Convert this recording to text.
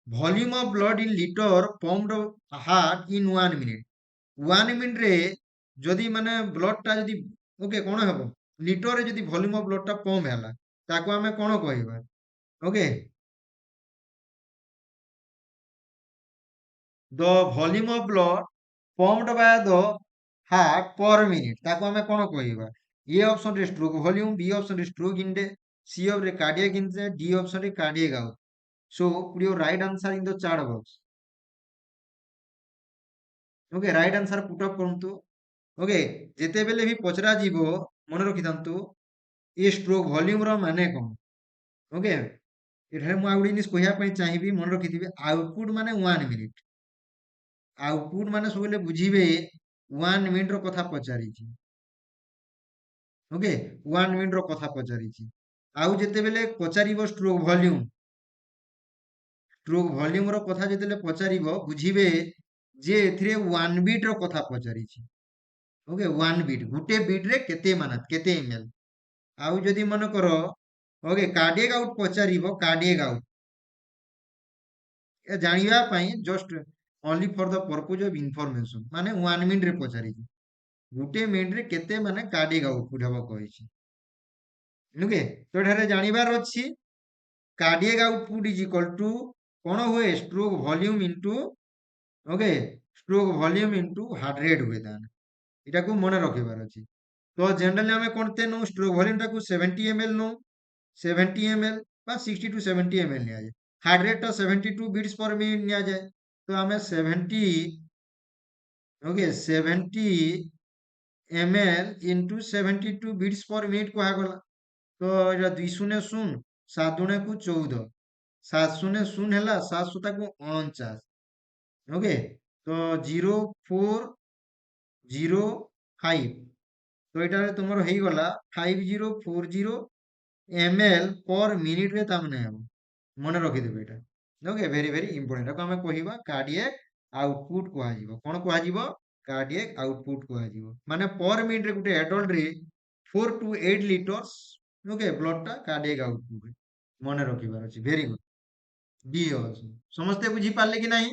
Volume of blood in litre pumped heart in 1 minute. 1 minute রে যদি মানে ব্লডটা যদি ওকে কোণ হব লিଟরে যদি ভଲ୍ୟୁମ ଅଫ ବ୍ଲଡଟା ପମ୍ପ ହେଲା ତାକୁ ଆମେ କଣ କହିବା? Okay, the volume of blood pumped by the heart per minute ତାକୁ ଆମେ କଣ କହିବା? ଏ ଅପସନ ରେ ଷ୍ଟ୍ରୋକ ଭଲ୍ୟୁମ, ବି ଅପସନ ରେ ଷ୍ଟ୍ରୋକ ଇଣ୍ଡେକ୍ସ, ସି ଅପ ରେ କାର୍ଡିଆକ ଇନସାଇଟ୍, ଡି ଅପସନ ରେ cardiac out. So put your right answer in the chat box. Okay, right answer put up କରନ୍ତୁ। ଓକେ, ଯେତେବେଳେ ବି ପଚରା ଯିବ ମନେ ରଖିଥାନ୍ତୁ ଏ ଷ୍ଟ୍ରୋକ ଭଲ୍ୟୁମ ର ମାନେ କଣ? ଓକେ, ଏଠାରେ ମୁଁ ଆଉ ଗୋଟେ ଜିନିଷ କହିବା ପାଇଁ ଚାହିଁବି, ମନେ ରଖିଥିବେ ଆଉଟପୁଟ ମାନେ 1 ମିନିଟ। ଆଉଟପୁଟ ମାନେ ସବୁବେଳେ ବୁଝିବେ 1 ମିନିଟ ର କଥା ପଚାରିଛି। ଓକେ, 1 ମିନିଟ ର କଥା ପଚାରିଛି। ଆଉ ଯେତେବେଳେ ପଚାରିବ ଷ୍ଟ୍ରୋକ ଭଲ୍ୟୁମ ର କଥା ଯେତେବେଳେ ପଚାରିବ ବୁଝିବେ ଯେ ଏଥିରେ 1 ବିଟ ର କଥା ପଚାରିଛି। ଓକେ, 1 ବିଟ ଗୋଟେ ବିଟ ରେ କେତେ ମାନ କେତେ ଏମଏଲ। ଆଉ ଯଦି ମନେକର ଓକେ କାର୍ଡିଆକ ଆଉଟ ପଚାରିବ, କାର୍ଡିଆକ ଆଉଟ ଏ ଜାଣିବା ପାଇଁ just only for the propose of information ମାନେ 1 ମିନିଟ ରେ ପଚାରିଛି। ଗୋଟେ ମିନିଟ ରେ କେତେ ମାନେ କାର୍ଡିଆକ ଆଉଟପୁଟ ହବ କହିଛି। ଓକେ, ତ ଏଠାରେ ଜାଣିବାର ଅଛି cardiac output is equal to କଣ ହୁଏ? Stroke volume into okay stroke volume into heart rate ହୁଏ। ତାହେଲେ ଏଟାକୁ ମନେ ରଖିବାର ଅଛି। ତ ଜେନେରାଲି ଆମେ କଣତେ ନଉ ଷ୍ଟ୍ରୋକ ଭଲ୍ୟୁମଟାକୁ 70 ml ନଉ, 70 ml বা 60 to 70 ml ନିଆଯାଏ। ହାର୍ଟ ରେଟ୍ ଟା 72 ବିଟ୍ସ per ମିନିଟ ନିଆଯାଏ। ତ ଆମେ 70 okay 70 ml into 72 beats per minute କୁହାଗଲା। ତ ଏଇଟା 2 ଶୂନ 0 7 ଦୁଣେ କୁ 14 7 ଶୂନ 0 ହେଲା 7 ଶତାକୁ 49। ଓକେ, ତ 0405 ତ ଏଇଟାରେ ତୁମର ହେଇଗଲା 5040 ml per ମିନିଟ ରେ ତାମାନେ ହେବ। ମନେ ରଖିଦେବେ ଏଇଟା। Okay, very very important. ତାକୁ ଆମେ କହିବା କାର୍ଡିଆକ ଆଉଟପୁଟ କୁହାଯିବ। କଣ କୁହାଯିବ? କାର୍ଡିଆକ ଆଉଟପୁଟ କୁହାଯିବ। ମାନେ ପର ମିନିଟ ରେ ଗୋଟେ ଆଡଲ୍ଟ ରେ 4 to 8 ଲିଟର୍ସ ଓକେ ବ୍ଲଡ ଟା କାର୍ଡିଆକ ଆଉଟପୁଟ ମନେ ରଖିବାର ଅଛି। Very good. ଡି ଅଛି। ସମସ୍ତେ ବୁଝିପାରିଲେ କି ନାହିଁ?